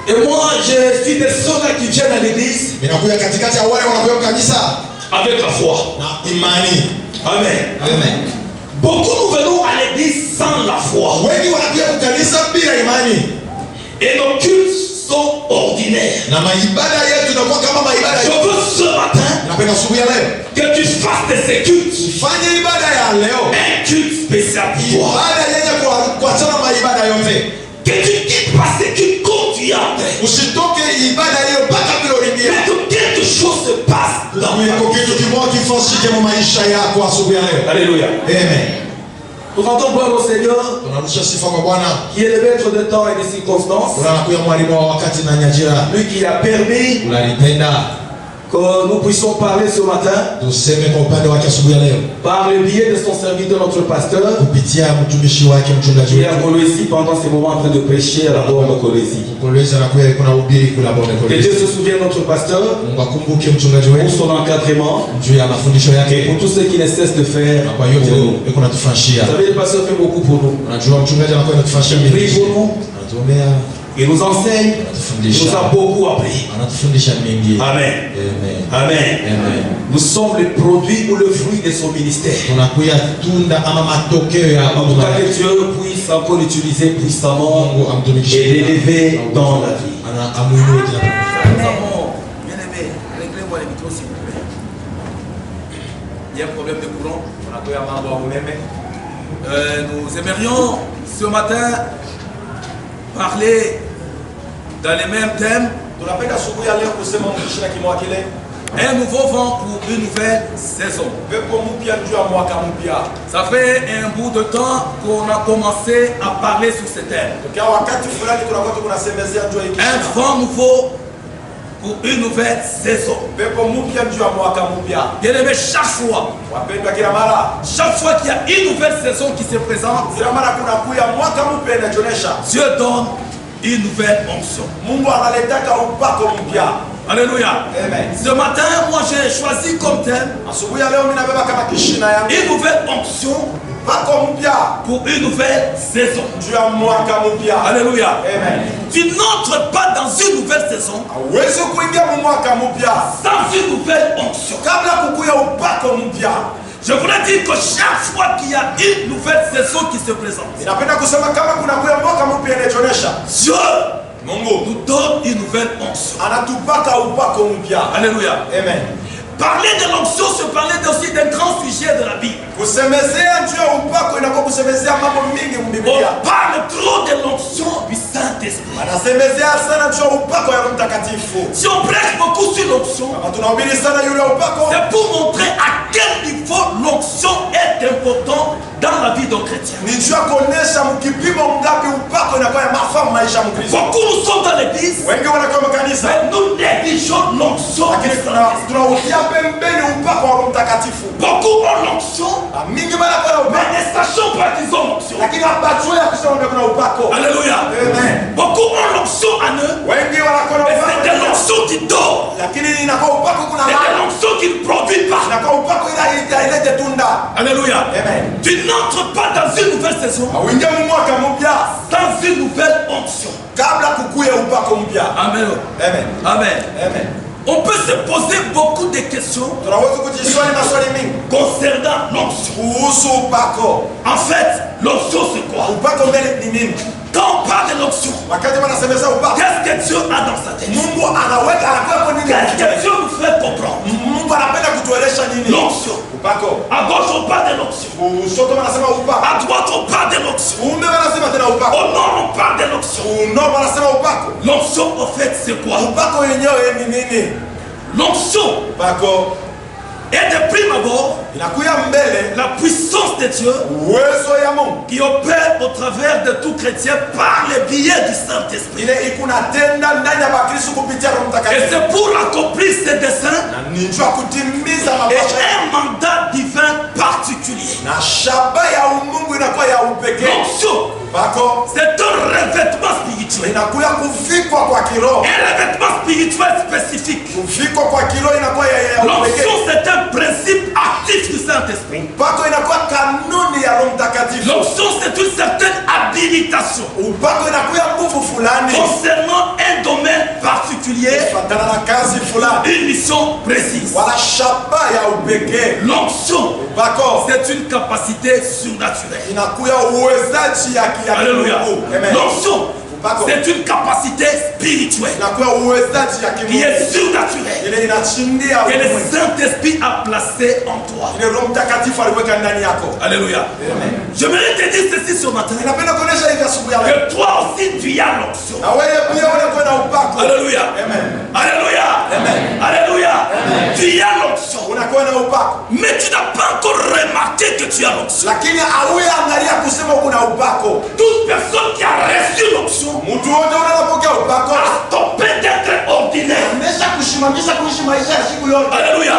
Et moi, je suis des soldats qui viennent à l'église avec la foi. Amen. Amen. Beaucoup nous venons à l'église sans la foi. Et nos cultes sont ordinaires. Je veux ce matin que tu fasses de ces cultes un culte spécial pour toi. Que tu quittes pas ces cultes comme tu y as fait. Mais que quelque chose se passe dans ta vie. Alléluia. Amen. Nous rendons gloire au Seigneur qui est le maître de temps et des circonstances. Lui qui a permis que nous puissions parler ce matin par le biais de son serviteur, notre pasteur, qui est à Kolwezi pendant ces moments en train de prêcher à la borne de Kolwezi. Que Dieu se souvienne de notre pasteur pour son encadrement et pour tout ce qu'il ne cesse de faire. Vous savez, le pasteur fait beaucoup pour nous. Il prie pour nous. Il nous enseigne, il nous a beaucoup appris. Amen. Amen. Nous sommes le produit ou le fruit de son ministère. En tout cas, que Dieu puisse encore l'utiliser puissamment et l'élever dans la vie. Nous avons, bien aimé, réglez-moi les micros s'il vous plaît. Il y a un problème de courant. Nous aimerions ce matin parler dans les mêmes thèmes. Un nouveau vent pour une nouvelle saison. Ça fait un bout de temps qu'on a commencé à parler sur ce thème. Un vent nouveau pour une nouvelle saison. Bien aimé, chaque fois qu'il y a une nouvelle saison qui se présente, Dieu donne une nouvelle onction. Alléluia. Amen. Ce matin, moi j'ai choisi comme thème une nouvelle onction pour une nouvelle saison. Alléluia. Amen. Tu n'entres pas dans une nouvelle saison sans une nouvelle onction. Je voudrais dire que chaque fois qu'il y a une nouvelle saison qui se présente, Dieu nous donne une nouvelle onction. Alléluia. Amen. Parler de l'onction, se parler aussi d'un grand sujet de la Bible. On parle trop de l'onction du Saint-Esprit. Si on prêche beaucoup sur l'onction, c'est pour montrer à quel niveau l'onction est importante dans la vie d'un chrétien. Beaucoup nous sommes dans l'église, mais nous négligeons l'onction du Saint-Esprit. Beaucoup ont l'onction, mais ne sachant pas qu'ils ont l'onction. Alléluia. Beaucoup ont l'onction en eux, mais c'est de l'onction qui dort. C'est de l'onction qui ne produit pas. Alléluia. Tu n'entres pas dans une nouvelle saison sans une nouvelle onction. Amen. Amen. Amen. On peut se poser beaucoup de questions concernant l'onction. En fait, l'onction c'est quoi? Quand on parle de l'onction, qu'est-ce que Dieu a dans sa tête? Qu'est-ce que Dieu nous fait comprendre? L'onction. À gauche on parle de l'onction, à droite on parle de l'onction, au nord on parle de l'onction. L'onction en fait c'est quoi? L'onction est de prime abord la puissance de Dieu qui opère au travers de tout chrétien par le biais du Saint-Esprit. Et c'est pour accomplir ces desseins et un mandat divin particulier. L'onction, c'est un revêtement spirituel spirituel. Un revêtement spirituel spécifique. L'onction, c'est un principe actif du Saint-Esprit. L'onction, c'est une certaine habilitation concernant un domaine particulier, une mission précise. L'onction, c'est une capacité surnaturelle. Alléluia. L'onction, c'est une capacité spirituelle qui est surnaturelle, que le Saint-Esprit a placé en toi. Alléluia. J'aimerais te dire ceci ce matin, que toi aussi tu as l'onction. Alléluia. Alléluia. Alléluia. Tu as l'onction, mais tu n'as pas encore remarqué que tu as l'onction. Toute personne qui a reçu l'onction a stoppé d'être ordinaire. Alléluia.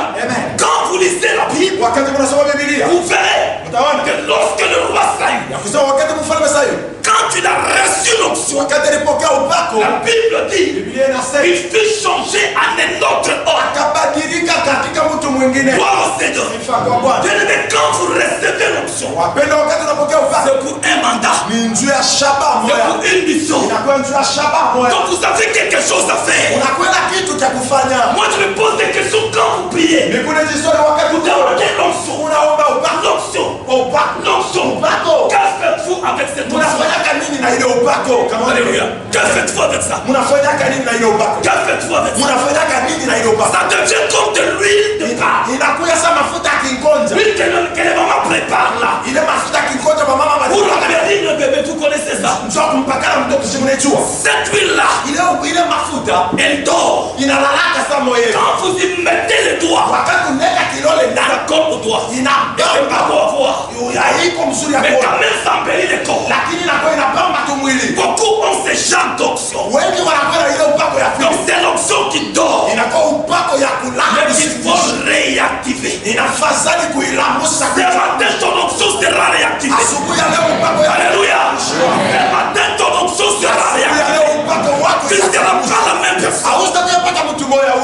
Quand vous lisez la Bible, vous verrez que lorsque le roi Saül, quand il a reçu l'onction, la Bible dit il fut changé en un autre homme. Gloire au Seigneur. Bien-aimé, quand vous recevez l'onction, c'est pour un mandat, c'est pour une mission. Quand vous avez quelque chose à faire, moi je me pose des questions quand vous priez. Vous demandez l'onction. L'onction. Que faites-vous avec cette onction? Alléluia. Que faites-vous avec ça? Que faites-vous avec ça? Ça devient comme de l'huile de palme. L'huile que les mamans préparent là. Pour embellir le bébé, vous connaissez ça? Cette huile là, elle dort. Quand vous y mettez les doigts, ça colle au doigt. Et c'est pas beau à voir. Mais quand même ça embellit le corps. Beaucoup ont ces genres d'onction. Donc c'est l'onction qui dort, mais qu'il faut réactiver. Ce matin ton onction sera réactivée. Alléluia. Ce matin ton onction sera réactivée. Tu ne seras pas la même personne.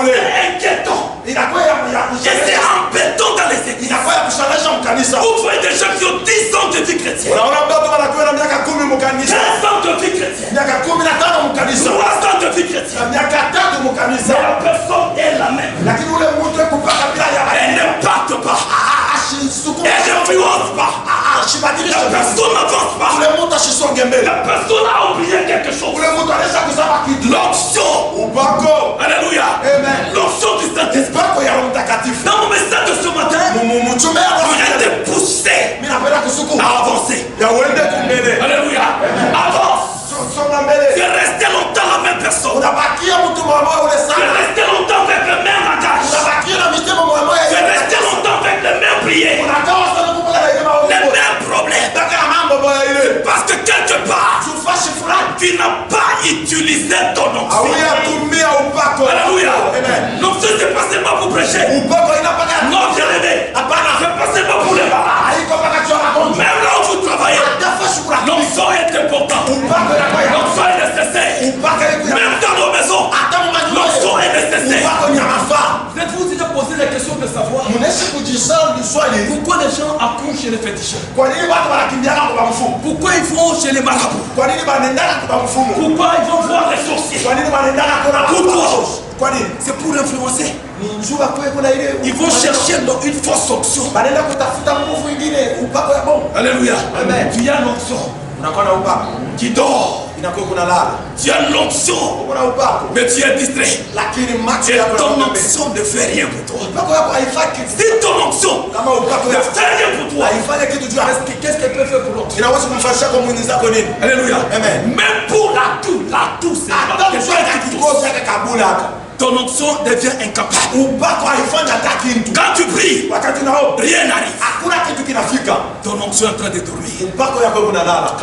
C'est inquiétant. Et c'est embêtant dans les églises. Vous voyez des gens qui ont 10 ans de vie chrétienne, 15 ans de vie chrétienne, 3 ans de vie chrétienne, mais la personne est la même. Elle ne parte pas, elle n'influence pas, la personne n'avance pas, la personne a oublié quelque chose. L'onction, alléluia, l'onction du Saint-Esprit. Dans mon message de ce matin, je voudrais te pousser à avancer. Alléluia. Avance. Tu es resté longtemps la même personne. Tu es resté longtemps avec le même langage. Tu es resté longtemps avec les mêmes prières, les mêmes problèmes. Parce que quelque part, tu n'as pas utilisé ton onction. Alléluia. L'onction, c'est pas seulement pour prêcher. Non, bien aimé. C'est pas seulement pour les malades. Même là où vous travaillez, l'onction est important. L'onction est nécessaire. Même dans nos maisons, l'onction est nécessaire. Vous êtes-vous déjà posé la question de savoir pourquoi les gens accourent chez les féticheurs? Pourquoi ils vont chez les marabouts? Pourquoi ils vont voir les sorciers? Pourquoi? C'est pour influencer. Ils vont chercher une fausse onction. Alléluia. Tu as l'onction qui dort. Tu as l'onction, mais tu es distrait. Et ton onction ne fait rien pour toi. Si ton onction ne fait rien pour toi, qu'est-ce qu'elle peut faire pour l'autre? Alléluia. Même pour l'atout, c'est ton onction devient incapable. Quand tu pries, rien n'arrive. Ton onction est en train de dormir.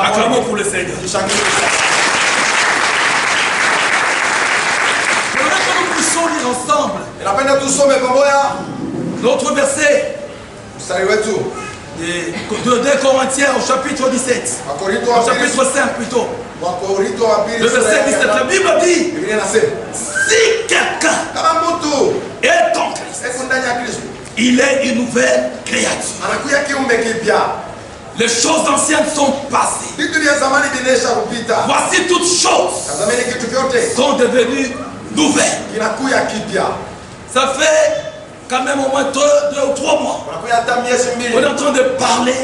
Acclamons pour le Seigneur. J'aimerais que nous puissions lire ensemble l'autre verset de 2 Corinthiens au chapitre 17. Au chapitre 5 plutôt. Le verset 17, la Bible dit, si quelqu'un est en Christ, il est une nouvelle créature. Les choses anciennes sont passées. Voici toutes choses sont devenues nouvelles. Ça fait quand même au moins 2 ou 3 mois. On est en train de parler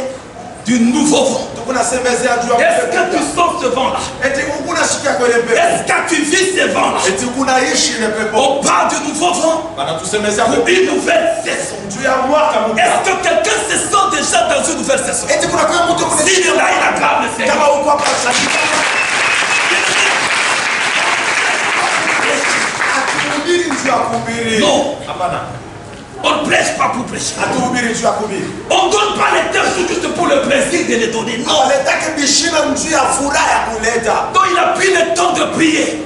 du nouveau vent. Est-ce que tu sens ce vent-là? Est-ce que tu vis ce vent-là? On parle du nouveau vent pour une nouvelle saison. Est-ce que quelqu'un se sent déjà dans une nouvelle saison? S'il est là, il acclame le Seigneur. Non. On ne prêche pas pour prêcher. On ne donne pas les textes juste pour le plaisir de les donner. Non. Donc il a pris le temps de prier.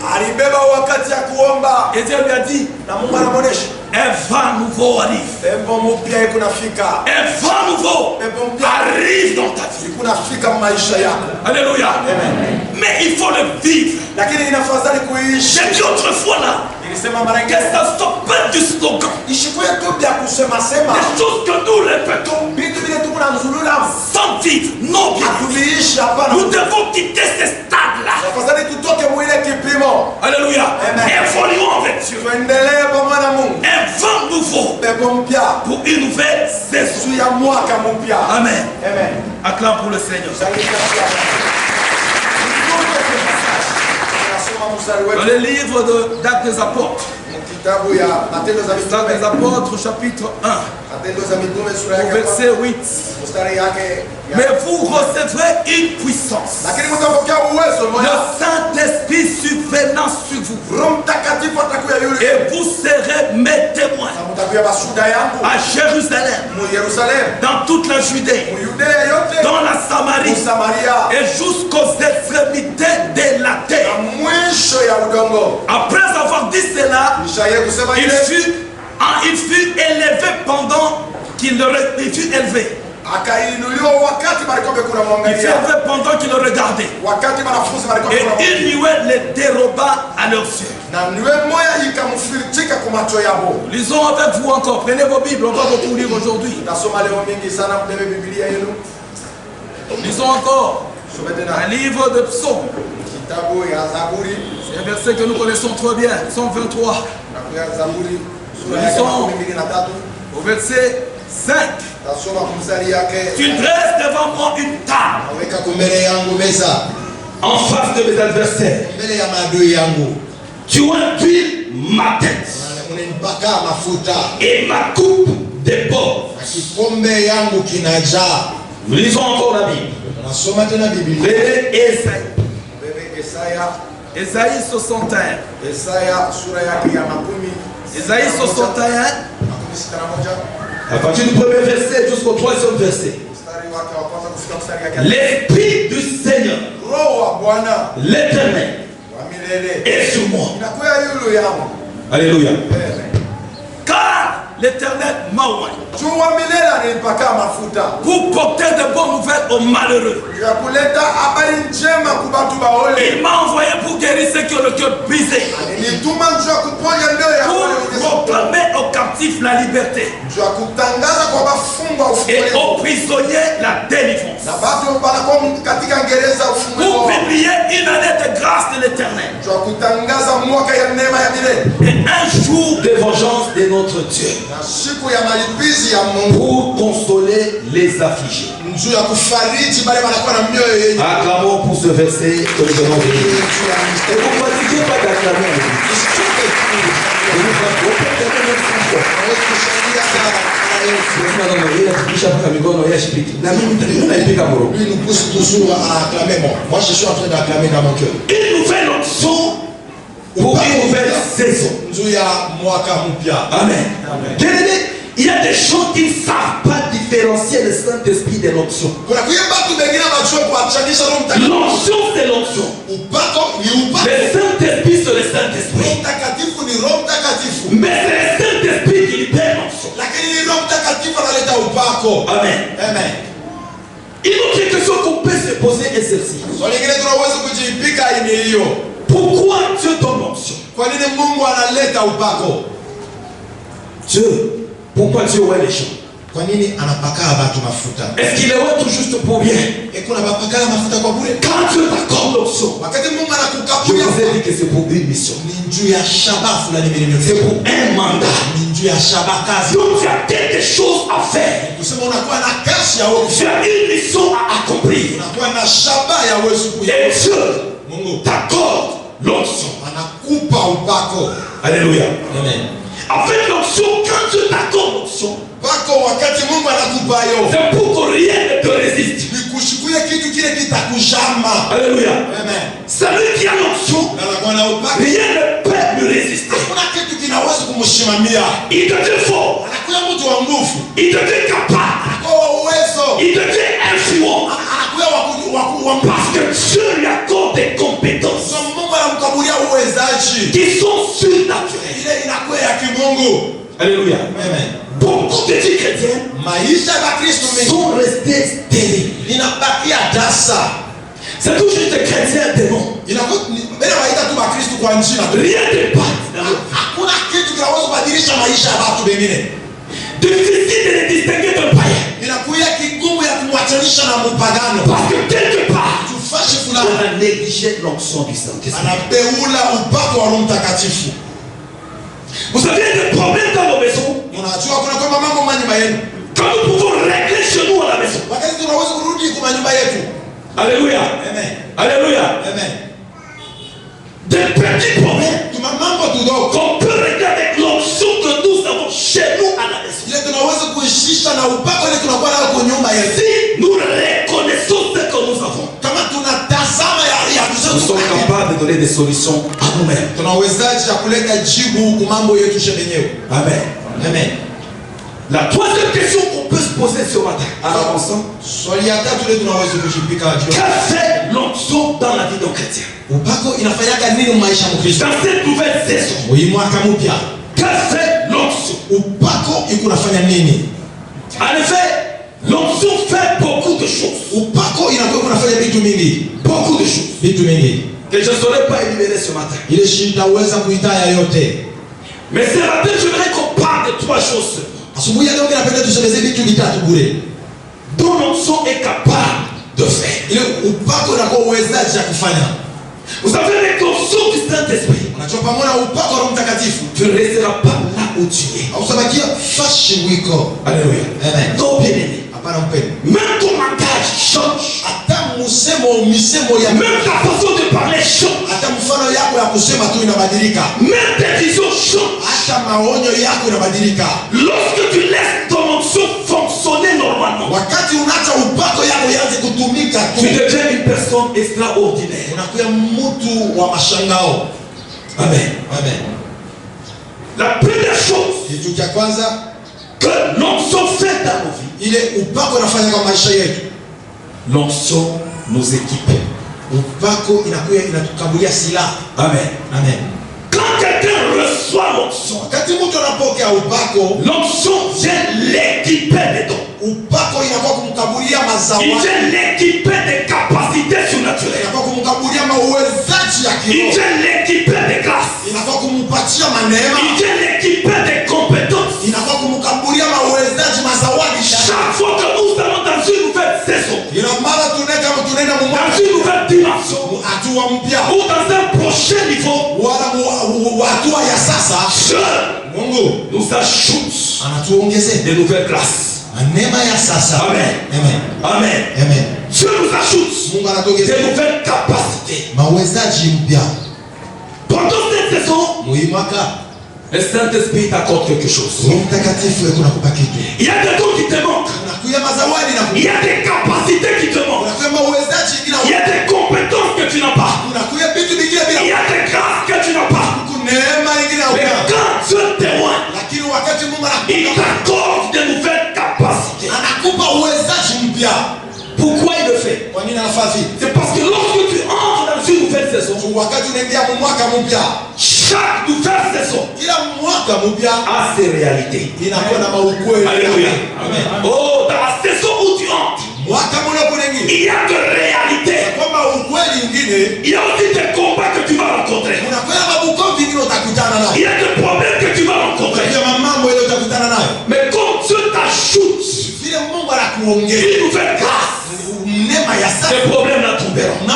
Et Dieu lui a dit, un vent nouveau arrive. Un vent nouveau arrive dans ta vie. Alléluia. Mais il faut le vivre. J'ai dit autrefois là, que ça ne soit pas du slogan. Les choses que nous répétons sans vivre, non bien. Nous devons quitter ce stade-là. Alléluia. Évoluons avec Dieu. Un vent nouveau pour une nouvelle saison. Amen. Acclame pour le Seigneur. Dans le livre d'Actes des Apôtres, Actes des Apôtres, chapitre 1, au verset 8. Mais vous recevrez une puissance. Le Saint-Esprit survenant sur vous. Et vous serez mes témoins à Jérusalem, dans toute la Judée, dans la Samarie et jusqu'aux extrémités de la terre. Après avoir dit cela, il fut élevé pendant qu'il fut élevé. Il fut élevé pendant qu'il le regardait. Et une nuée les déroba à leurs yeux. Lisons avec vous encore. Prenez vos Bibles, on va beaucoup lire aujourd'hui. Lisons encore un livre de psaumes. C'est un verset que nous connaissons très bien, Psaume 23. Nous lisons au verset 5. Tu dresses devant moi une table en face de mes adversaires. Tu induis ma tête et ma coupe déborde. Nous lisons encore la Bible. Ésaïe 61. Ésaïe 61. À partir du premier verset jusqu'au 3e verset. L'Esprit du Seigneur, l'Éternel, est sur moi. Alléluia. Car l'Éternel m'a oint pour porter de bonnes nouvelles aux malheureux. Il m'a envoyé pour guérir ceux qui ont le cœur brisé, pour proclamer aux captifs la liberté et aux prisonniers la délivrance, pour publier une année de grâce de l'Éternel et un jour de vengeance de notre Dieu, pour consoler les affligés. Acclamons pour ce verset que nous venons de lire. Et vous ne fatiguez pas d'acclamer. Lui nous pousse toujours à acclamer. Moi je suis en train d'acclamer dans mon cœur. Une nouvelle option pour une nouvelle saison. Amen. Il y a des gens qui ne savent pas différencier le Saint-Esprit de l'onction. L'onction c'est l'onction. Le Saint-Esprit c'est le Saint-Esprit. Mais c'est le Saint-Esprit qui libère l'onction. Amen. Une autre question qu'on peut se poser est celle-ci. Pourquoi Dieu donne l'onction? Dieu, pourquoi Dieu ouvre les gens? Est-ce qu'il est ouais tout juste pour bien? Quand Dieu t'accorde l'onction, je vous ai dit que c'est pour une mission. C'est pour un mandat. Donc tu as quelque chose à faire. Tu as une mission à accomplir. Et Dieu t'accorde l'onction. Alléluia. Amen. Avec l'onction, quand Dieu t'accorde l'onction, c'est pour que rien ne te résiste. Alléluia. Celui qui a l'onction, rien ne peut lui résister. Il devient fort. Il devient capable. Il devient influent. Parce que Dieu lui accorde des compétences qui sont surnaturelles. Alléluia. Beaucoup de vies chrétiennes sont restées stériles. C'est tout juste des chrétiens démons. Rien ne passe. Difficile de les distinguer d'un païen. Parce que quelque part, on a négligé l'onction du Saint-Esprit. Vous savez, des problèmes dans nos maisons, quand nous pouvons régler chez nous à la maison. Alléluia. Amen. Alléluia. Amen. Des petits problèmes qu'on peut régler avec l'onction que nous avons chez nous à la maison. Si nous reconnaissons ce que nous avons, nous sommes capables de donner des solutions à nous-mêmes. Amen. Amen. La troisième question qu'on peut se poser ce matin, alors ensemble, qu'a fait l'onction dans la vie d'un chrétien? Dans cette nouvelle saison, qu'a fait l'onction? En effet, l'onction fait beaucoup de choses. Beaucoup de choses que je ne saurais pas énumérer ce matin. Mais ce matin, je voudrais qu'on parle de trois choses. Dont l'onction est capable de faire. Vous savez, avec l'onction du Saint-Esprit, tu ne resteras pas là où tu es. Alléluia. Non, bien aimé. Même ton langage change. Même ta façon de parler change. Même tes visions changent. Lorsque tu laisses ton onction fonctionner normalement, tu deviens une personne extraordinaire. Amen. Amen. La première chose que l'onction fait dans nos vies, l'onction nous équipe. Amen. Amen. Quand quelqu'un reçoit l'onction, l'onction vient l'équiper des dons. Il vient l'équiper des capacités surnaturelles. Il vient l'équiper des grâces. Il vient l'équiper des compétences. Chaque fois que nous allons dans une nouvelle saison, dans une nouvelle dimension, ou dans un prochain niveau, Dieu nous ajoute de nouvelles grâces. Amen. Amen. Dieu nous ajoute de nouvelles capacités. Pendant cette saison, le Saint-Esprit t'accorde quelque chose. Il y a des dons qui te manquent. Il y a des capacités qui te manquent. Il y a des compétences que tu n'as pas. Il y a des grâces que tu n'as pas. Mais quand Dieu témoigne, il t'accorde de nouvelles capacités. Pourquoi il le fait? C'est parce que lorsque tu entres dans une nouvelle saison, chaque nouvelle saison a ses réalités. Alléluia. Oh, dans la saison où tu entres, Il y a des réalités. Il y a aussi des combats que tu vas rencontrer. Il y a des problèmes que tu vas rencontrer. Mais quand Dieu t'ajoute une nouvelle grâce, les problèmes la tomberont.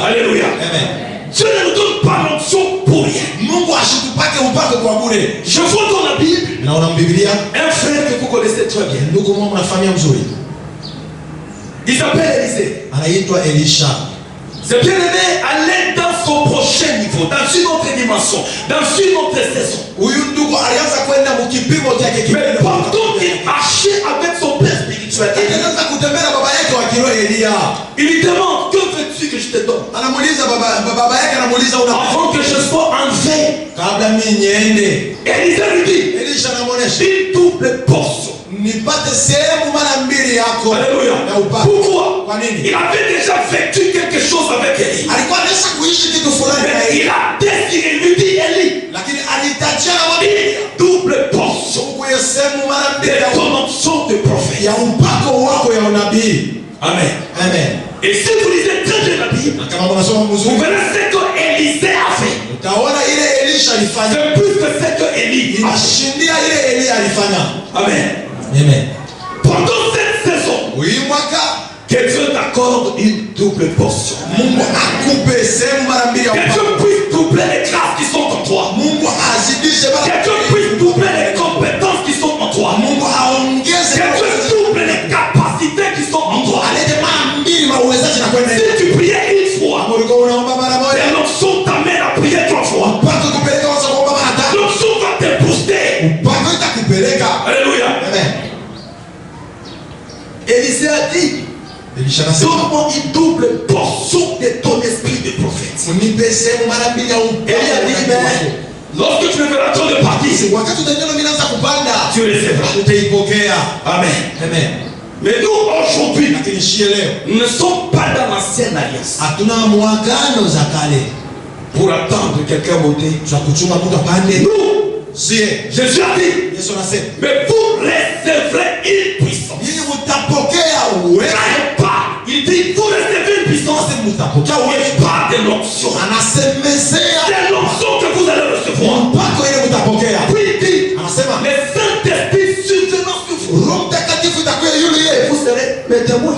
Alléluia. Dieu ne nous donne pas l'onction pour rien. Je vois dans la Bible un frère que vous connaissez très bien. Il s'appelle Élisée. C'est bien aimé, aller dans son prochain niveau, dans une autre dimension, dans une autre saison. Mais pendant qu'il marchait avec son père spirituel, il lui demande, que veux-tu que je te donne? Avant que je sois enlevé. Élisée lui dit, une double portion. Alléluia. Pourquoi? Il avait déjà vécu quelque chose avec Élie. Mais il a désiré, lui dit Élie, double portion de ton onction de prophète. Amen. Amen. Et si vous lisez très bien la Bible, vous verrez ce que Élisée a fait. C'est plus que ce que Élie a fait. Amen. Amen. Pendant cette saison, que Dieu t'accorde une double portion. Que Dieu puisse doubler les grâces qui sont en toi. Que Dieu puisse doubler les compétences qui sont en toi. Que Dieu double les capacités qui sont en toi. Si tu priais une fois, et l'onction t'amène à prier 3 fois. L'onction va te booster. Alléluia. Amen. Élisée a dit, donne-moi une double portion de ton esprit de prophète. Élie a dit, mais lorsque tu me verras en train de partir, tu recevras. Amen. Amen. Mais nous aujourd'hui, nous ne sommes pas dans l'ancienne alliance pour attendre quelqu'un monter. Nous, Jésus a dit, mais vous recevrez une puissance. Il dit, vous recevez une puissance qui est pas de l'onction. C'est l'onction que vous allez recevoir. Puis il dit, le Saint-Esprit survenant sur vous. Vous serez mes témoins.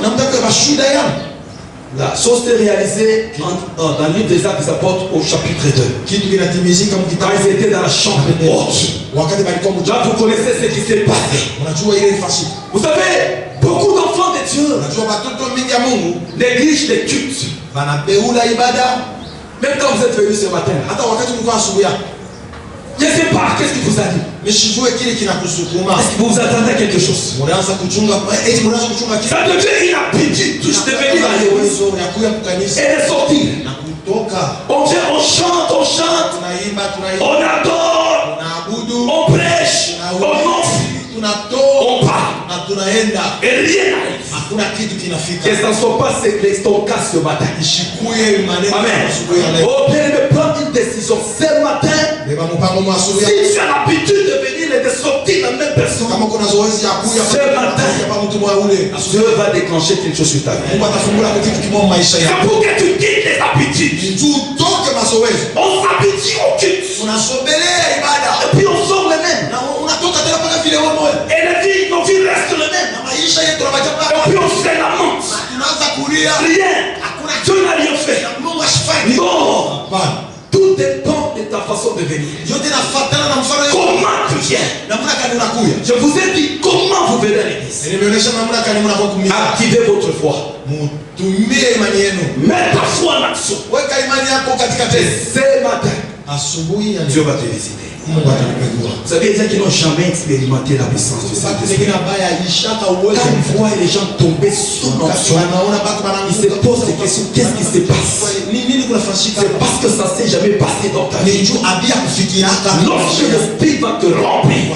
La chose est réalisée dans le livre des Actes des Apôtres au chapitre 2. Quand ils étaient dans la chambre haute. Là, vous connaissez ce qui s'est passé. Vous savez, beaucoup d'enfants de Dieu négligent les cultes. Même quand vous êtes venus ce matin, je ne sais pas, qu'est-ce qui vous a dit? Est-ce que vous vous attendez à quelque chose? Ça devient une habitude de venir à l'église et de sortir. On vient, on chante, on adore, on prêche, on offre, on parle. Et rien n'arrive. Que ça ne soit pas ton cas ce matin. Amen. Oh, bien aimé, prends une décision ce matin. Si tu as l'habitude de venir et de sortir la même personne, ce matin, Dieu va déclencher quelque chose sur ta vie. C'est pour que tu quittes les habitudes. On s'habitue au culte. Et puis on sort les mêmes. Et nos vies restent les mêmes. Et puis on se lamente. Rien. Dieu n'a rien fait. Non. Tout dépend de ta façon de venir. Comment tu viens? Je vous ai dit comment vous venez à l'église. Activez votre foi. Mets ta foi en action. Ce matin, Dieu va te visiter. Vous savez, il y a qui n'ont jamais expérimenté la puissance du Saint-Esprit. Quand ils voient les gens tomber sous l'onction, ils se posent des questions. Qu'est-ce qui se passe? C'est parce que ça ne s'est jamais passé dans ta vie. Lorsque l'Esprit va te remplir,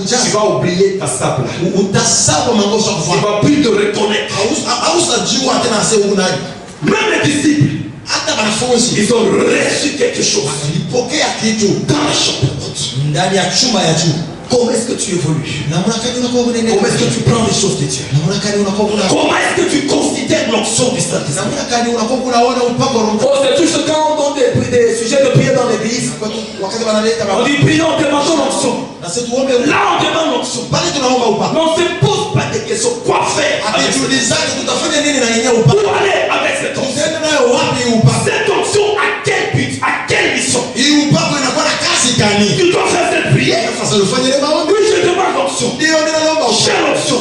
tu vas oublier ta sable. Tu ne vas plus te reconnaître. Même les disciples, ils ont reçu quelque chose dans la chambre haute. Comment est-ce que tu évolues? Comment est-ce que tu prends les choses de Dieu? Comment est-ce que tu considères l'onction du Saint-Esprit? Oh, c'est juste quand on donne des sujets de prière dans l'église. On dit prions, demandons l'onction. Là on demande l'onction. Mais on ne se pose pas de questions. Quoi faire avec cette onction? Où aller avec cette onction? Cette onction à quel but? À quelle mission? Tu dois faire cette prière. Oui, je demande l'onction. J'ai l'onction.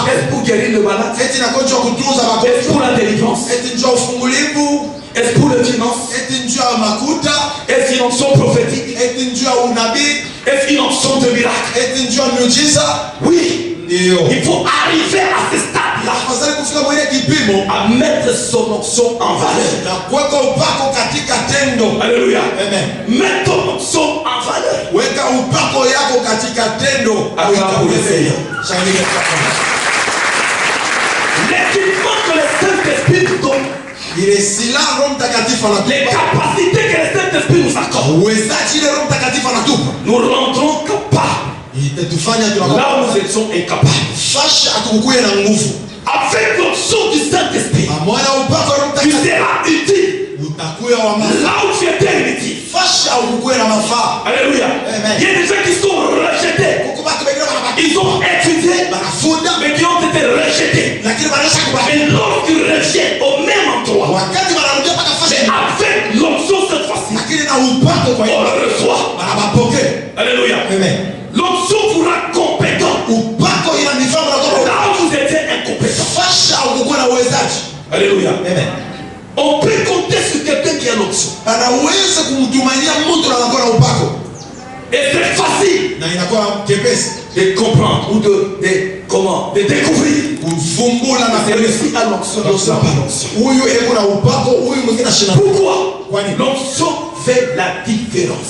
Est-ce pour guérir le malade? Est-ce pour la délivrance? Est-ce pour le finance? Est-ce une onction prophétique? Est-ce une onction de miracle? Oui. Il faut arriver à ce stade-là à mettre son onction en valeur. Alléluia. Mets ton onction en valeur. Acclame le Seigneur. L'équipement que le Saint-Esprit nous donne, les capacités que le Saint-Esprit nous accorde, nous rendrons capables là où nous étions incapables. Avec l'onction du Saint-Esprit, tu seras utile là où tu étais inutile. Alléluia. Il y a des gens qui sont rejetés. Ils ont étudié, mais qui ont été rejetés. Mais lorsqu'ils rejettent au même endroit, mais avec l'onction cette fois-ci, on le reçoit. Alléluia. L'onction vous rend compétent là où vous étiez incompétent. Alléluia. On peut compter sur quelqu'un qui a l'onction. Et c'est facile de comprendre ou de découvrir. C'est réussi à l'onction. Pourquoi? L'onction fait la différence.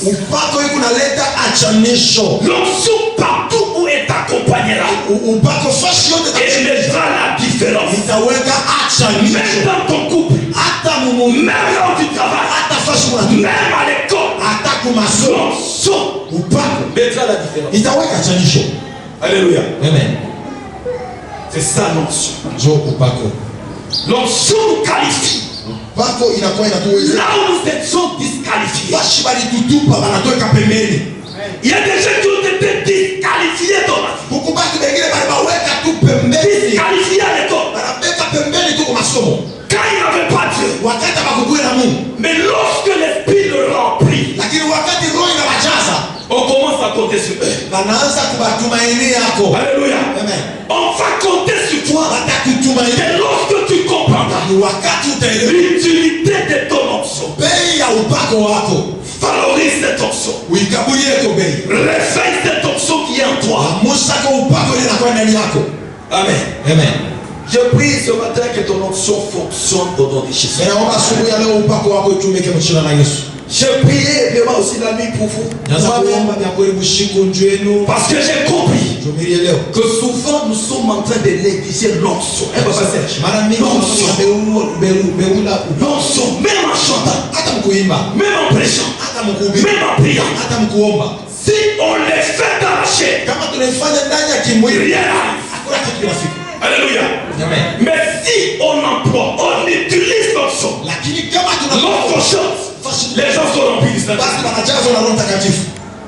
L'onction partout où est accompagnée là, elle mettra la différence. Même dans ton couple, même là où tu travailles, même à l'école, l'onction mettra la différence. Alléluia. Amen. C'est ça l'onction. L'onction nous qualifie. Là où nous étions disqualifiés. Il y a des gens qui ont été disqualifiés dans la vie. Disqualifiés à l'école. Quand il n'avait pas Dieu. Mais lorsque l'Esprit le remplit, on commence à compter sur eux. Alléluia. On va compter sur toi. Et lorsque tu comprendras l'utilité de ton onction, valorise cette onction. Réveille cette onction qui est en toi. Amen. Amen. Je prie ce matin que ton onction fonctionne au nom de Jésus. Je priais vraiment aussi la nuit pour vous. Parce que j'ai compris que souvent nous sommes en train de négliger l'onction. L'onction, même en chantant, même en prêchant, même en priant. Si on les fait dans la chair, rien n'arrive. Alléluia. Mais si on emploie, on utilise l'onction, l'onction chante, les gens sont remplis du Saint-Esprit.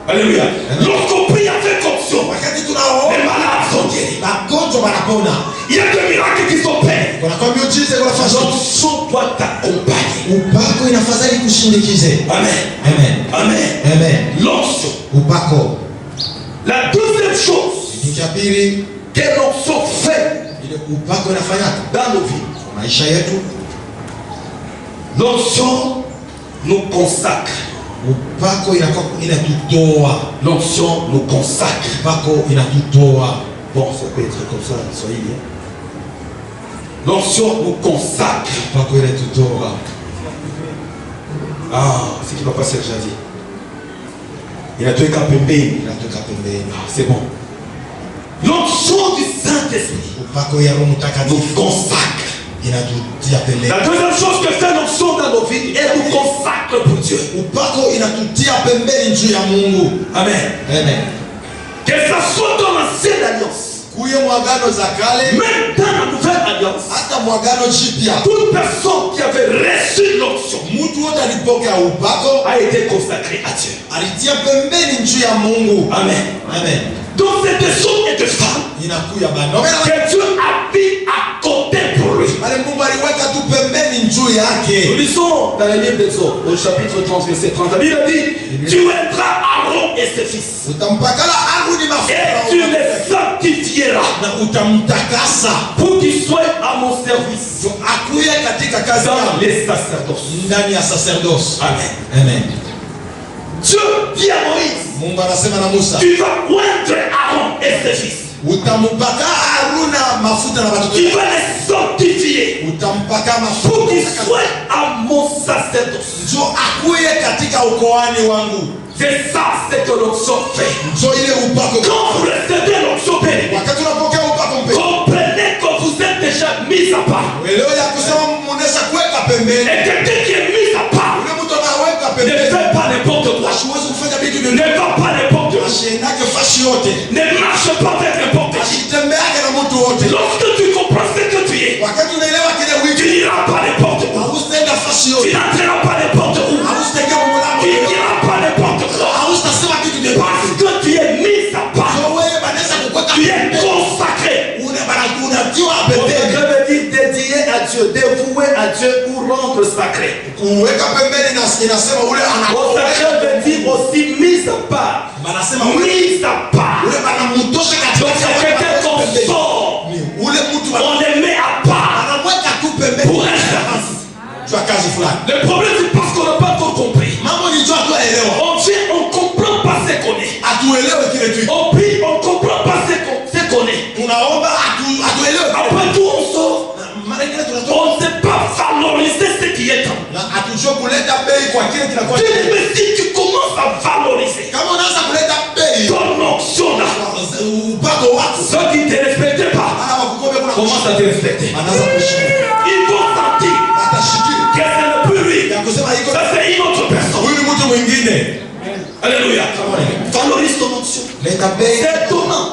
Alléluia. Lorsqu'on prie avec onction, les malades sont guéris. Il y a des miracles qui sont faits. L'onction doit t'accompagner. Amen. Amen. L'onction. La deuxième chose que l'onction fait dans nos vies, l'onction nous consacre. L'onction nous consacre. Bon, ça peut être comme ça, soyez bien. L'onction nous consacre. Ah, c'est qui va passer le jardin. Il a tout capé. C'est bon. L'onction du Saint-Esprit nous consacre. La deuxième chose que fait l'onction dans nos vies, elle nous consacre pour Dieu. Amen. Que ça soit dans l'ancienne alliance. Kuye mwagano za kale, Même dans la nouvelle alliance. hata mwagano jipya. Toute personne qui avait reçu l'onction Mtu wote alipokea upako a été consacré à Dieu. alitia pembeni njuu ya Mungu. Amen. Amen. Donc c'est des hommes et des femmes Inakuya banaume na que Dieu a mis à côté pour lui. wale Mungu aliweka tu pembeni njuu Nous yake. lisons dans le livre d'Exode, au chapitre 30, verset 30. La Bible dit, tu aimeras Aaron et ses fils, Utampakala Aruni et mafuta tu les sanctifieras na utamtakasa pour qu'ils soient à mon service akuye katika kazi dans yako les sacerdoces. ndani ya sacerdoce. Amen. Amen. Dieu dit à Moïse, Mungu anasema na Musa, tu vas oindre Aaron et ses fils, utampaka Aruna mafuta na watoto tu wake. vas les sanctifier Utampaka pour qu'ils mafuta soient à mon sacerdoce. njo akuye katika ukoani wangu. C'est ça ce que l'onction fait. Njo ile upako. Quand vous recevez l'onction bénie, Wakati unapokea upako mpe, comprenez que vous êtes déjà mis à part. leo ya kusema munesha kuweka pembeni. Et quelqu'un qui est mis à part Ule mtu anaweka ne pembeni. fait pas n'importe quoi, Asiwezi kufanya vitu ne vingine. va pas n'importe où, Asiendake fashi yote. ne marche pas avec n'importe qui. Asitembeake na mtu wote. Lorsque tu comprends ce que tu es, Wakati unaelewa kile tu wiki, n'iras pas n'importe où, haustenda fashi tu yote. n'entreras pas n'importe où, Haustengea mumulango. tu n'iras pas n'importe quoi, Haustasema kitu vya parce que tu es mis à part, so wewe banaweza kukweka tu es consacré. unatiwa pembeni. Consacré veut dire dédié à Dieu, dévoué à Dieu ou rendre sacré. Kuweka pembeni na inasema ule Consacré veut dire aussi mise à part, banasema ule mise à part. ule banamutosha Donc c'est quelqu'un katika qu'on pembeni. sort, Ule mtu on les met à part anamweka tu pembeni pour un service. kwa kazi fulani. Le problème c'est parce qu'on n'a pas encore compris. Mambo ni jua tu elewa. On vient, on comprend pas ce qu'on est. Atuelewe kile tu. On prie, on comprend pas ce qu'on est. Tunaomba atuelewe. Après tout on sort, Mara nyingine tunatoka on ne sait pas valoriser ce qui est en nous. na atujue kuleta bei kwa kile kinakuwa. Mais si tu commences à valoriser Kama unaanza kuleta bei ton onction là, upako wako. ceux qui ne te respectent pas Ana wakukombe kuna commencent à te respecter. anaanza kushika. Ils vont sentir Atashikiri. que ce n'est plus lui, Ya kusema iko ça c'est une autre personne. huyu ni mtu mwingine. Alléluia. Valorise ton onction. Leta bei. C'est étonnant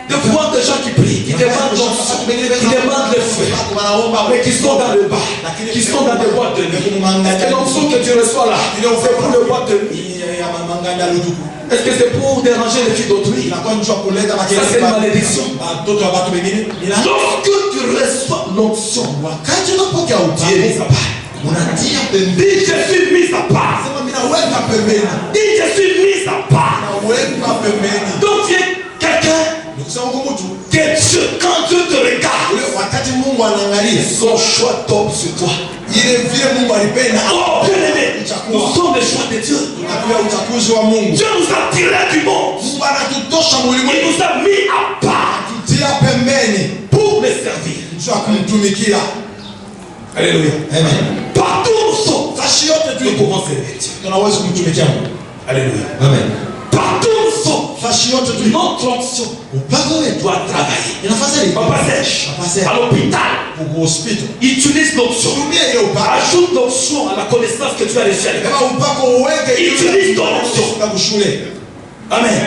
de voir des gens qui prient, qui demandent l'onction, qui demandent le feu, mais qui sont dans le bar, qui sont dans des boîtes de nuit. Est-ce que l'onction que tu reçois là, c'est pour le boîte de nuit? Est-ce que c'est pour déranger les filles d'autrui? Ça c'est une malédiction. Lorsque tu reçois l'onction, tu es mis à part. Dis je suis mis à part. Dis je suis mis à part. Donc tu es quelqu'un que Dieu, quand Dieu te regarde, son choix tombe sur toi. Oh bien-aimé, nous sommes les choix de Dieu. Dieu nous a tirés du monde. Il nous a mis à part pour les servir. Alléluia. Amen. Partout où nous sommes, nous pouvons servir Dieu. Alléluia. Amen. Partout où nous sommes, notre onction doit travailler. Papa sèche, à l'hôpital, utilise l'onction. Ajoute l'onction à la connaissance que tu as reçue à l'école. Utilise ton onction. Amen.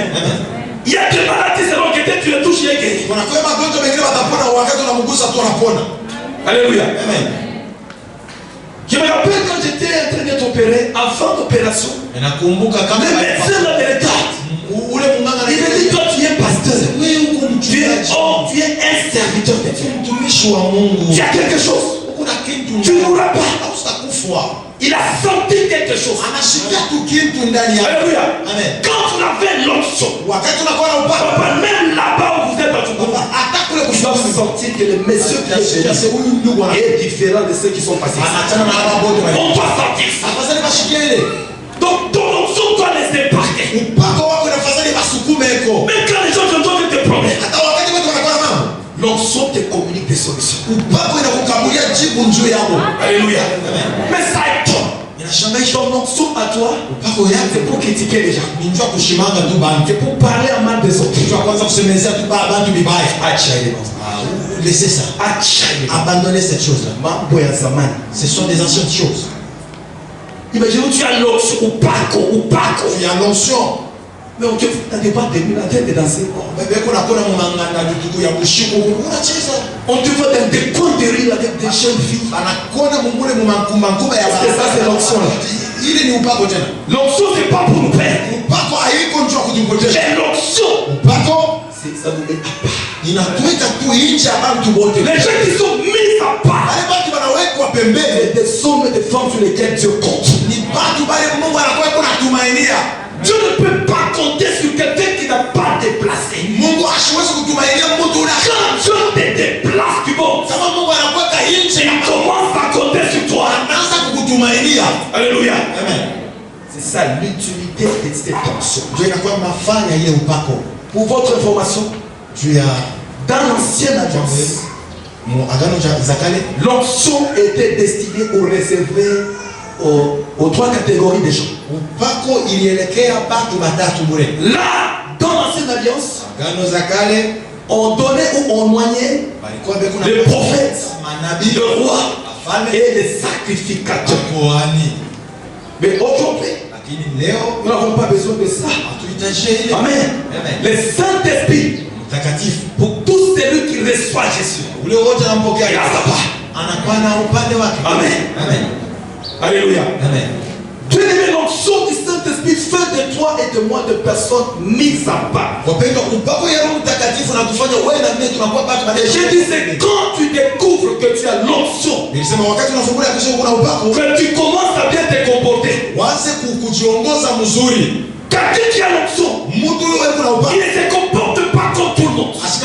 Il y a des maladies selon que tu les touches, il est guéri. Alléluia. Amen. Je me rappelle quand j'étais en train d'être opéré, avant l'opération, le médecin m'avait regardé. Il me dit, toi tu es pasteur, tu es un serviteur de Dieu. Tu as quelque chose, tu ne mourras pas. Il a senti quelque chose. Alléluia. Quand vous avez l'onction, papa, même là-bas où vous êtes dans ton groupe, vous dois sentir que le monsieur qui est est différent de ceux qui sont passés. On doit sentir ça. Donc ton onction doit les débarquer. Même quand les gens viennent te promettre, l'onction te communique des solutions. Alléluia. Mais ça étonne. Ton onction à toi, c'est pour critiquer les gens. C'est pour parler en mal des autres. Laissez ça. Abandonnez cette chose-là. Ce sont des anciennes choses. Imaginez tu as l'onction ou pas. Tu as l'onction. Mais on ne pas terminé la tête de danser. On te voit dans des coins de rire avec des jeunes filles. Est-ce que ça c'est l'onction là? L'onction c'est pas pour nous perdre. Mais l'onction, ça nous met à part. les gens qui sont mis à part, C'est des hommes et des femmes sur lesquels Dieu compte. Dieu ne peut pas compter sur quelqu'un qui n'a pas déplacé. Quand Dieu te déplace du monde, il commence à compter sur toi. Alléluia. C'est ça l'utilité de cette onction. Pour votre information, dans l'ancienne alliance, l'onction était destinée ou réservée aux trois catégories de gens. Là, dans l'ancienne alliance, on donnait ou on moignait les prophètes, le roi et les sacrificateurs. Mais aujourd'hui, nous n'avons pas besoin de ça. Amen. Le Saint-Esprit, pour tous celui qui reçoit Jésus, il a sa part. Amen. Alléluia. Dieu aimé, l'onction du Saint-Esprit fait de toi et de moi de personnes mises à part. Et je dis, c'est quand tu découvres que tu as l'onction, que tu commences à bien te comporter. Quelqu'un qui a l'onction, il ne se comporte pas comme tout le monde. Parce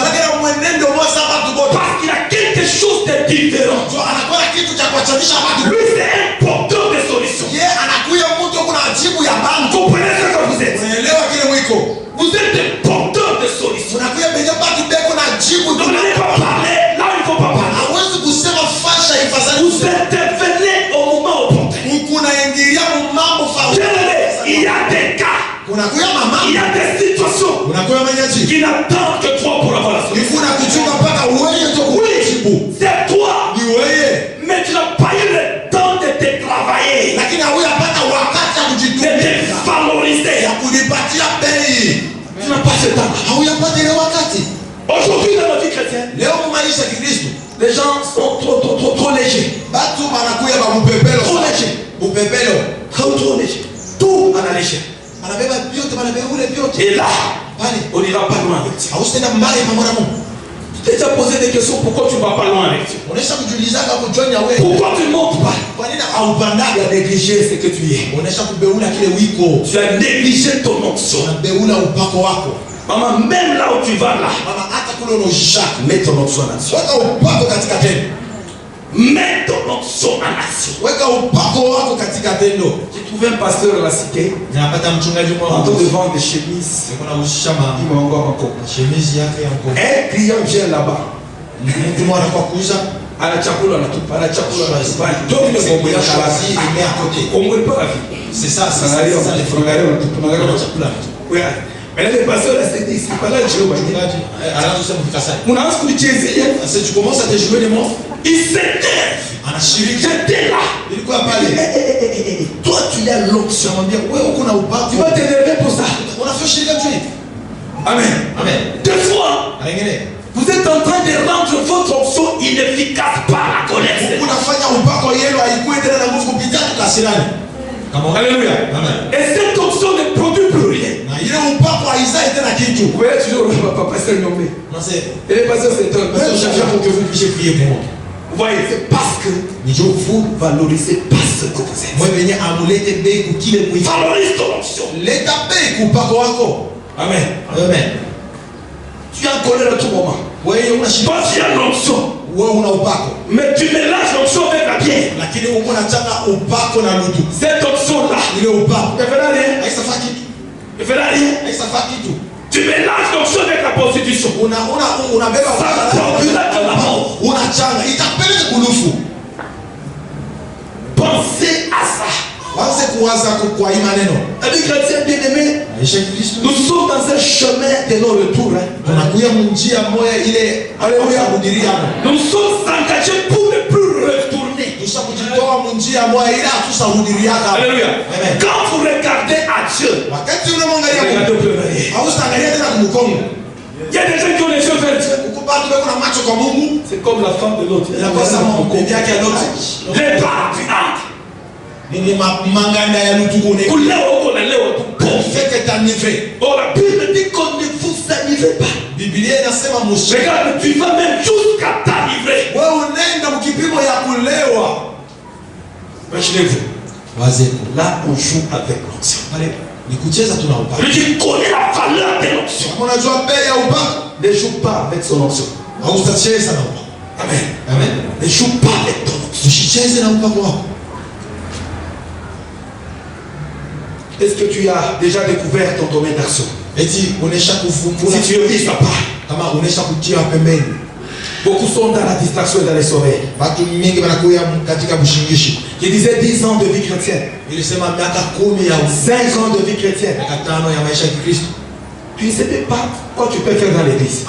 qu'il a quelque chose de différent. Lui, c'est un porteur de solutions. Comprenez ce que vous êtes. Vous êtes des porteurs de solutions. Donc n'allez pas parler là où il ne faut pas parler. Vous intervenez au moment opportun. Il y a des cas, il y a des situations qui n'attendent que toi pour avoir la solution. Oui, c'est toi. Mais tu n'as pas eu le temps de te travailler, de te valoriser. Tu n'as pas ce temps. Aujourd'hui dans la vie chrétienne, les gens sont trop légers. Trop légers. Tout à la légère. Et là, on n'ira pas loin avec Dieu. Tu t'es déjà posé des questions, pourquoi tu ne vas pas loin avec Dieu? Pourquoi tu ne montes pas? Tu as négligé ce que tu es. Tu as négligé ton onction. Maman, même là où tu vas là, mets ton onction en action. Mets ton onction en action. J'ai trouvé un pasteur à la cité en train de vendre des chemises. Il m'a encore un client vient là-bas. À la chapula, c'est ça, mais là, les pasteurs, c'est pas là le jeu. Tu commences à te jouer des mots. Il s'énerve. J'étais là. Toi, tu as l'option. Tu vas t'énerver pour ça. Amen. Deux fois, vous êtes en train de rendre votre option inefficace par la colère. Alléluia. Et cette option ne produit plus rien. Vous voyez toujours le pasteur nommé. Et le pasteur s'étonne. Pour que vous puissiez prier pour moi. Vous voyez, c'est parce que vous valorisez pas ce que vous êtes. Valorise ton option. Amen. Tu es en colère à tout moment. Toi, tu as l'option. Mais tu mélanges l'option avec la bière. Cette option-là, ne fera rien. Tu mélanges l'option avec la prostitution. Ça produira de la mort. Pensez à ça. Amis chrétiens bien-aimés, nous sommes dans un chemin de non-retour. Nous sommes engagés pour ne plus retourner. Alléluia. Quand vous regardez à Dieu, regardez au plein. Il y a des gens qui ont les yeux vers Dieu. C'est comme la femme de l'autre. Les parts du âge. Oh, la Bible dit qu'on ne vous enivre pas. Regarde, tu vas même jusqu'à t'enivrer. Imaginez-vous. Là, on joue avec l'onction. Je dis, connais la valeur de l'onction. Ne joue pas avec son onction. Amen. Amen. Ne joue pas avec ton onction. Est-ce que tu as déjà découvert ton domaine d'action? Si tu ne vis pas, beaucoup sont dans la distraction et dans les sommeils. Je disais 10 ans de vie chrétienne. 5 ans de vie chrétienne. Tu ne sais pas quoi tu peux faire dans l'église.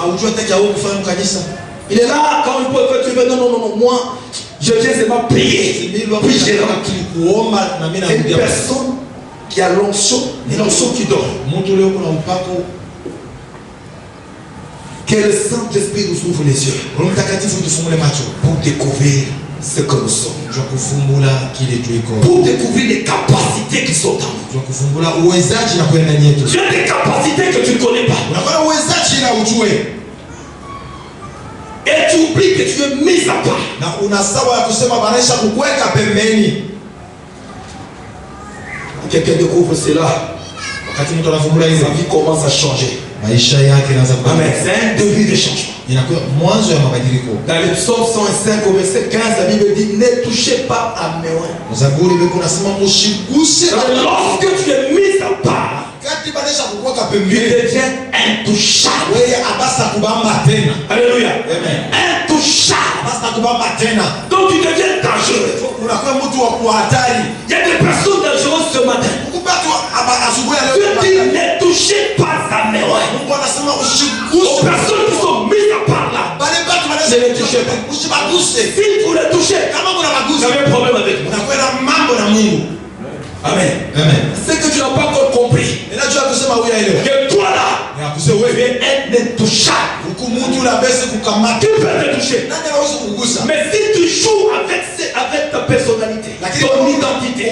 Il est là quand il peut faire, tu veux, non, moi, je viens seulement prier. Puis j'ai une personne qui a l'onction et l'onction qui dort. Que le Saint-Esprit nous ouvre les yeux pour découvrir ce que nous sommes. Pour découvrir les capacités qui sont en nous. Tu as des capacités que tu ne connais pas. Et tu oublies que tu es mis à part. Quelqu'un découvre cela. Sa vie commence à changer. Amen. C'est un début de changement. Dans le psaume 105 au verset 15, la Bible dit: ne touchez pas à mes oins. Lorsque tu es mis à part, tu deviens intouchable. Alléluia. Intouchable. Donc tu deviens dangereux. Il y a des personnes dangereuses ce matin. Dieu dit: ne touchez pas à mes oins. Aux personnes qui sont mises à part là, ne les touchez pas. Si vous les touchez, vous avez un problème avec moi. Amen. C'est que tu n'as pas encore compris. Que toi là, tu es intouchable. Tu peux te toucher. Mais si tu joues avec ta personnalité, ton identité,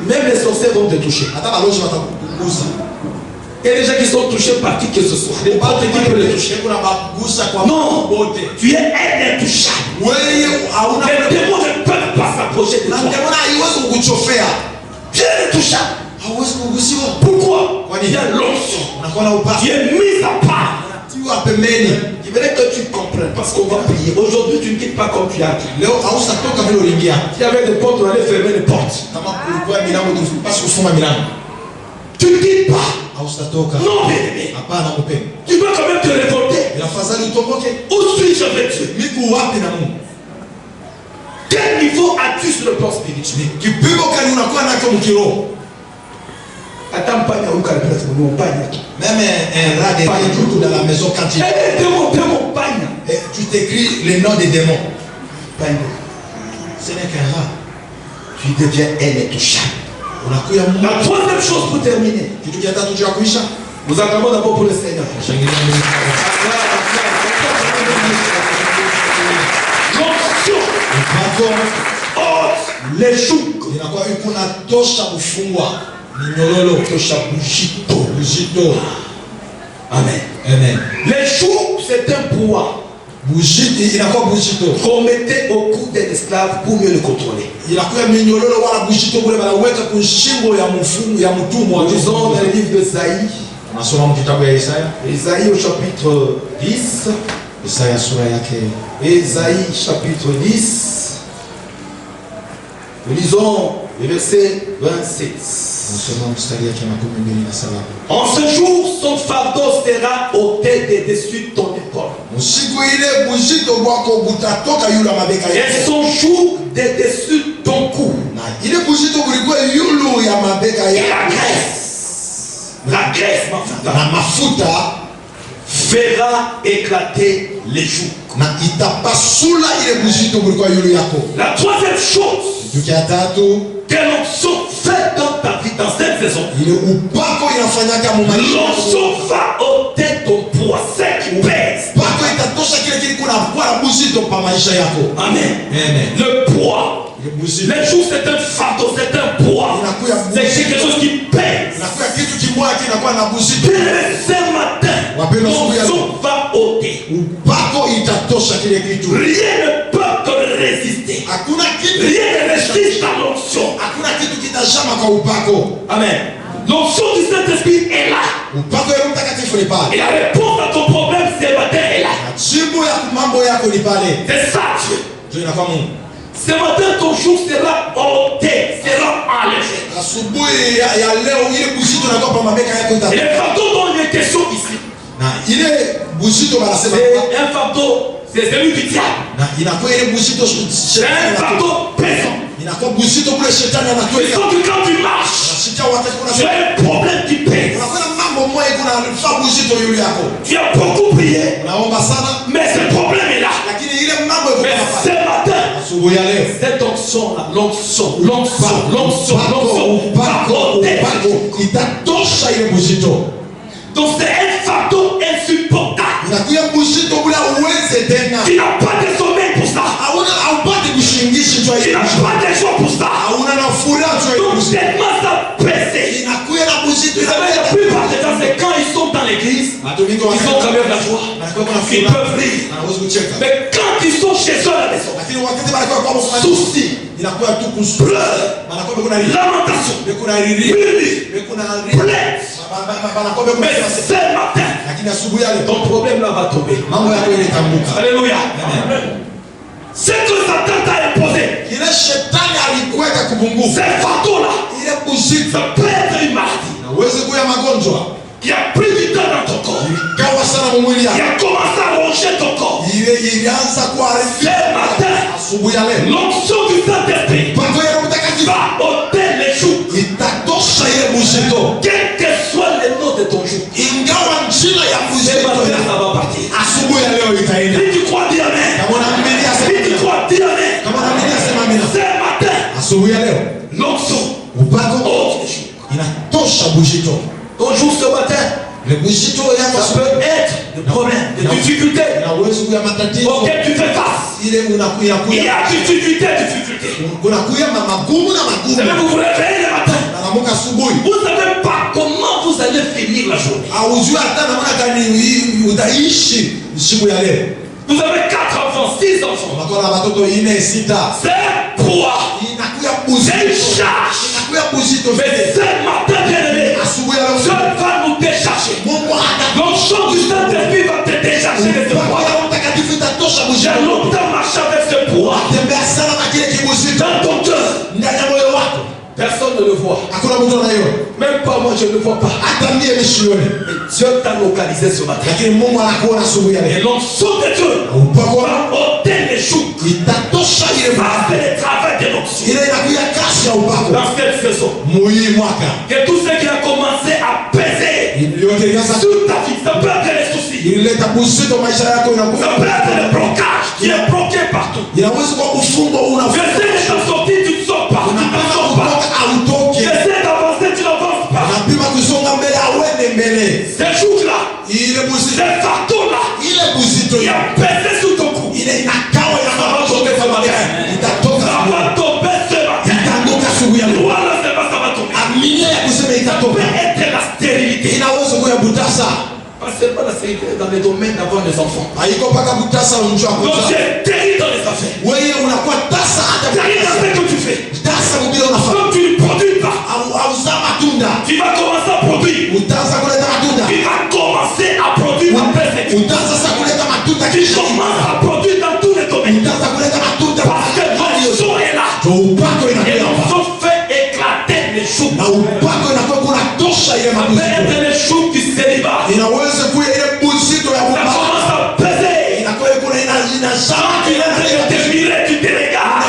même les sorciers vont te toucher. Il y a des gens qui sont touchés par qui que ce soit. Les portes qui peuvent les toucher. Non, tu es intouchable. Les démons ne peuvent pas s'approcher de toi. Tu es intouchable. Pourquoi? Il y a l'onction. Tu es mis à part. Je voudrais que tu comprennes parce qu'on va prier. Aujourd'hui, tu ne quittes pas comme tu as dit. Il y avait des portes, on allait fermer les portes. Tu ne quittes pas. Non, bien-aimé. Tu dois quand même te révolter. Où suis-je avec Dieu? Quel niveau as-tu sur le plan spirituel? Même un rat de démons dans la maison quand tu t'écris le nom des démons. Ce n'est qu'un rat. Tu deviens intouchable. La troisième chose pour terminer. Nous acclamons d'abord pour le Seigneur. L'onction. Les jougs. Amen. Les jougs, c'est un pouvoir qu'on mettait au cou d'un esclave pour mieux le contrôler. Nous lisons dans le livre d'Esaïe. Esaïe au chapitre 10. Esaïe chapitre 10. Nous lisons le verset 27. En ce jour, son fardeau sera ôté de dessus ton épaule. Et son joug de dessus ton cou. Et la graisse, fera éclater les jougs. La troisième chose que l'onction fait dans ta vie, dans cette saison. Ile upako inafanyaka mu maisha. L'onction va ôter ton poids, ce qui pèse. Upako itatosha kile kilikuwa na buzito pa maisha yako. Amen. Amen. Le poids. Les jours c'est un fardeau, c'est un poids. C'est quelque chose qui pèse. Inakuwa kitu kimoja kinakuwa na buzito. Ce matin, l'onction va ôter. Upako itatosha kile kitu. Rien ne peut te résister. Hakuna kitu. Rien ne résiste à l'onction. Hakuna kitu kitashama kwa upako. Amen. L'onction du Saint-Esprit est là. Upako ya Mtakatifu ni pale. Et la réponse à ton problème ce matin est là. Jibu ya mambo yako ni pale. C'est ça Dieu. Ndio inakuwa Mungu. Ce matin ton jour sera ôté, sera allégé. Asubuhi ya leo ile buzito inakuwa pa mabeka yako Et le fardeau dont il est question ici. Na ile buzito wanasema c'est un fardeau, c'est celui du diable. na inakuwa ile buzito C'est un fardeau pesant. inakuwa buzito kule shetani Il anatoa. faut que quand tu marches, Unasikia wakati kuna tu as un problème qui pèse. unafanya mambo moja kuna fa buzito yule yako. Tu as beaucoup prié, Unaomba sana mais ce problème est là. lakini ile mambo iko Mais hapa. ce matin, Asubuhi ya leo cette onction-là, l'onction va ôter. itatosha ile buzito. Donc c'est un fardeau insupportable. Inakuwa buzito bila uweze tena. Tu n'as pas de sommeil pour ça. Haupati kushingishi jua Tu ile. n'as pas de joie pour ça. Hauna na furaha jua ile Donc buzito. tellement ça pèse. Inakuwa na buzito Vous savez, la plupart des gens, c'est quand ils sont dans l'église, ils ont quand même la joie. Ils peuvent rire. Mais quand ils sont chez eux à la maison, souci, pleurs, lamentation, plainte. Mais ce matin, ton problème là va tomber. Alléluia. Ce que Satan t'a imposé, ce fardeau-là, ça peut être une maladie qui a pris du temps dans ton corps, qui a commencé à ronger ton corps. Ce matin, l'onction du Saint-Esprit va ôter les joues, quel que soit le nom de ton jour. Ce matin, ça va partir. Si tu crois, dis amen. Si tu crois, dis amen. Ce matin, l'onction ôte les joues. Ton jour ce matin, ça peut être des problèmes, des difficultés auxquelles tu fais face. Il y a difficulté. Vous savez, vous vous réveillez le matin. Vous ne savez pas comment vous allez finir la journée. Vous avez 4 enfants, 6 enfants. C'est poids. C'est une charge. Mais ce matin, bien-aimé, Dieu va nous décharger. L'onction du Saint-Esprit va te décharger de ce poids. J'ai longtemps marché avec ce poids dans ton cœur. Personne ne le voit. Même pas moi, je ne le vois pas. Mais Dieu t'a localisé ce matin. Et l'onction de Dieu va ôter les joues. Va faire le travail de l'onction. Dans cette saison, que tout ce qui a commencé à peser sur ta vie, ça peut être les soucis, ça peut être le blocage qui est bloqué partout. Je sais que t'as sorti, tu ne sors pas. J'essaie d'avancer, tu n'avances pas. Ces jours-là, ces fardeaux-là, il a pesé sur ton cou. Ça va tomber ce matin. Ça va tomber ce matin. Voilà, ça va tomber. Ça peut être la stérilité. Pas seulement la stérilité dans les domaines d'avoir des enfants. Donc c'est terrible dans les affaires. Terrible dans ce que tu fais. Comme tu ne produis pas, tu vas commencer à produire. Tu vas commencer à produire après cette. Tu commences à produire dans tous les domaines. Parce que l'onction est là. Et l'onction fait éclater les choux. Perdre les choux du célibat. Ça commence à peser. Quand tu es en train de t'admirer, tu te regardes.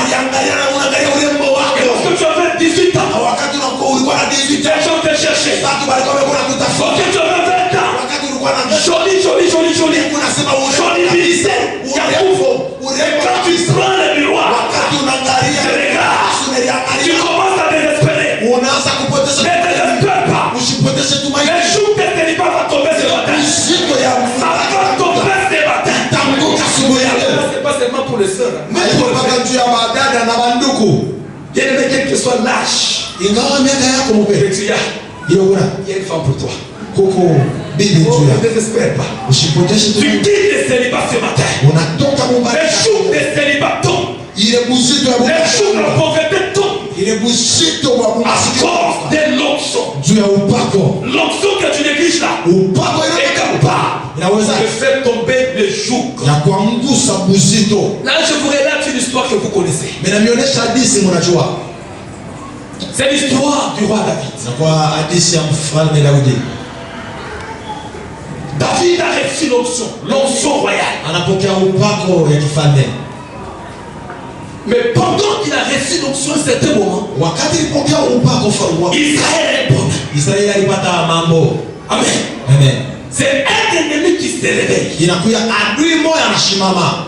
Et lorsque tu avais 18 ans, les gens te cherchaient. Lorsque tu avais 20 ans, joli. Joli ministère. Et quand tu prends le miroir, tu regardes. Tu commences à désespérer. Mais désespérer. sœurs, même Haiko pour le mpaka frère. juu ya badada na banduku. Bien aimé, quel que soit l'âge Ingawa miaka yako que mpendwa. tu as, Hiyo kuna il y a une femme pour toi. kuko bibi Oh, juu ne yako. désespère pas. Usipoteshe Tu tu. quittes le célibat ce matin. Unatoka Les mumbali. jours de célibat tombent. Ile buzito ya Les jours de la Mungu. pauvreté tombent. Ile buzito wa Mungu. À cause de l'onction. Juu ya upako. L'onction que tu négliges là Upako est ile capable inaweza de faire tomber le joug. ya kuangusa buzito. Là, je vous relate une histoire que vous connaissez. Menamionyesha hadithi mnajua. C'est l'histoire du roi David. Na kwa hadithi ya mfalme Daudi. David a reçu l'onction, l'onction royale. Anapokea upako ya kifalme. Mais pendant qu'il a reçu l'onction, à un certain moment, Wakati alipokea upako wa Israël est bon. Israeli alipata mambo. Amen. Amen. C'est un ennemi qui se réveille. Inakuya adui moja anashimama.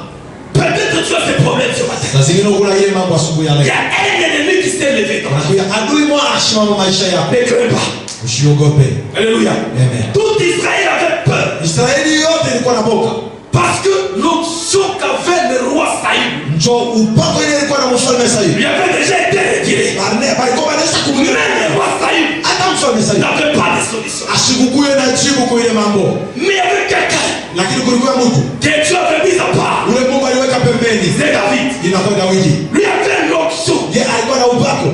Peut-être tu as ce problème ce matin. Saa zingine kuna ile mambo asubuhi ya Il y leo. a un ennemi qui s'est levé dans ta vie. Inakuya adui moja anashimama maisha yako. Ne crains pas. Usiogope. Alléluia. Amen. Tout Israël avait peur. Israeli yote ilikuwa na boka. Parce que l'onction qu'avait le roi Saïd Njoo upako ile ilikuwa na mfalme Sauli. lui avait déjà été retiré. Balikuwa banaweza Même kumwona. le roi Saïd Hata mfalme Sauli n'avait pas de solution. asikukuye na jibu kwa ile mambo. Mais il y avait quelqu'un Lakini kulikuwa mtu que Dieu avait mis à part. ule Mungu aliweka pembeni. C'est David. Inakuwa Daudi. Lui avait l'onction. Yeye alikuwa na upako.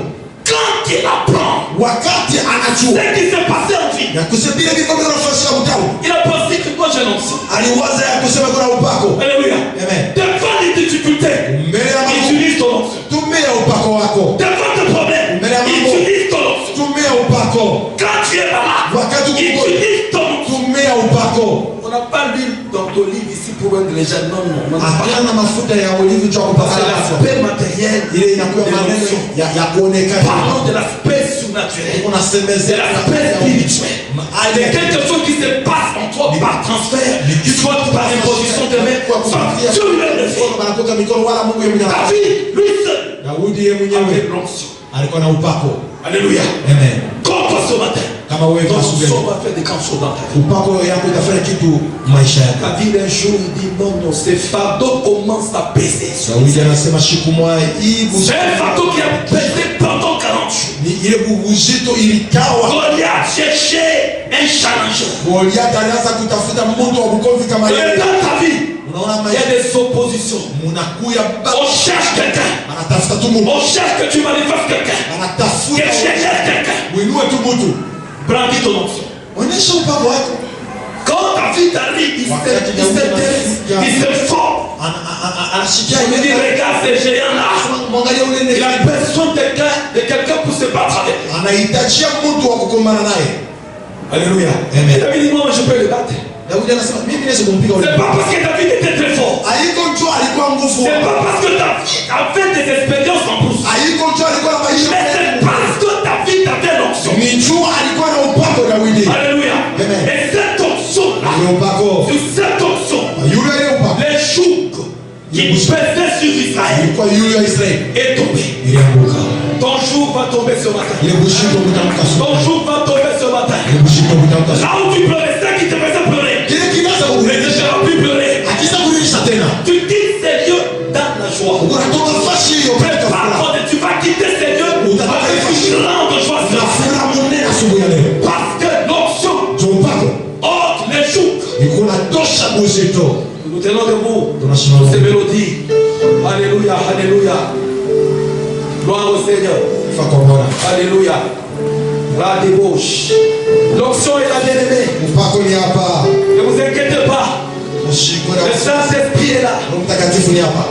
Quand il apprend Wakati anajua ce qui s'est passé en vie, na kusebile biko bila nafasi ya mtao. il a pensé que moi j'ai l'onction. Aliwaza ya kusema kuna upako. Alléluia. Amen. Devant les difficultés, Mbele ya mambo utilise ton onction. tumia upako wako. Devant tes problèmes, utilise ton onction. Tumia upako. Quand tu es malade, Wakati uko utilise ton onction. tumia upako. On n'a pas l'huile d'olive ici pour rendre les gens. Non, non, non. Hapana mafuta ya olive cha C'est kupaka hapo. l'aspect matériel. Ile inakuwa maneno ya kuonekana. Parlons de l'aspect surnaturel. Kuna C'est semezea l'aspect spirituel. ale C'est quelque chose qui se passe en toi par transfert, soit par imposition de main, soit Dieu lui-même le fait. Banapoka mikono wala Mungu yeye mwenyewe. David, lui seul, Daudi yeye avait mwenyewe l'onction. alikuwa na upako. Alléluia. Amen. Comme toi ce matin, Kama wewe ton asubuhi onction va faire des grandes choses dans ta vie. upako yako itafanya kitu maisha yako. David un jour il dit non, non, ces fardeaux commencent à peser. Daudi anasema siku moja hii C'est un fardeau qui a pesé pendant 40 jours. ni ile buzito ilikawa. Goliath cherchait un challenger. Goliath alianza kutafuta mtu wa bukovi kama Et yeye. dans ta vie, Unaona il y maisha a des oppositions. munakuya On cherche quelqu'un. anatafuta tu mtu. On cherche que tu manifestes quelqu'un. Anatafuta Que tu cherches quelqu'un. muinue tu mtu. Brandis ton onction. Onyesha upako wako. Quand David arrive, il s'intéresse, il se forme. Anashikia Il dit, regarde ces géants-là. mwangalia ule Il a ndio besoin de quelqu'un pour se battre avec. anahitajia mtu wa kukumbana naye. Alléluia. Amen. David dit, moi je peux le battre. Daudi anasema mimi naweza kumpiga ule. C'est pas parce que David était très fort. Haiko njoo alikuwa nguvu. C'est pas parce que David avait des expériences en plus. Haiko njoo alikuwa na maisha. Mais c'est parce que David avait l'onction. Ni njoo alikuwa na upako Daudi. Alléluia. Amen. Et cette onction-là, Ule upako. sur cette onction, Yule ile upako. les jougs qui pesaient sur Israël Ilikuwa yule ya Israeli. est tombé. Ilianguka. Ton jour va tomber ce matin. Ile bushito kutamka Ton suku. jour va tomber ce matin. Ile bushito kutamka suku. Là où tu pleurais, c'est qui te faisait pleurer. Kile kinaanza Mais kuuliza. tu ne seras plus pleurer. Akisa kuuliza tena. Tu quittes ces lieux dans la joie. Unatoka fashi hiyo peka Par furaha. contre, tu vas quitter ces lieux avec une grande joie. Na furaha munene asubuhi ya leo. Parce que l'onction Ndio upako. ôte les jougs. Iko tosha buzito. Nous tenons debout Tunasimama. ces mélodies. Alléluia, alléluia. Gloire au Seigneur. Fa kwa Bwana. Alléluia. La débauche. L'onction est la bien-aimée. Upako ni hapa. Ne vous inquiétez pas. Ushiko Le na Saint-Esprit est là. Roho Mtakatifu ni hapa.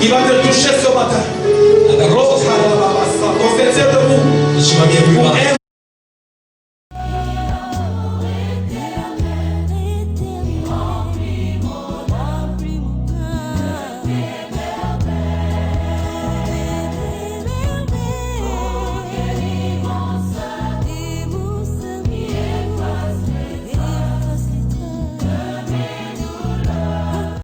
Il va te toucher ce matin. Concentrez debout Tusimamie pour wima. un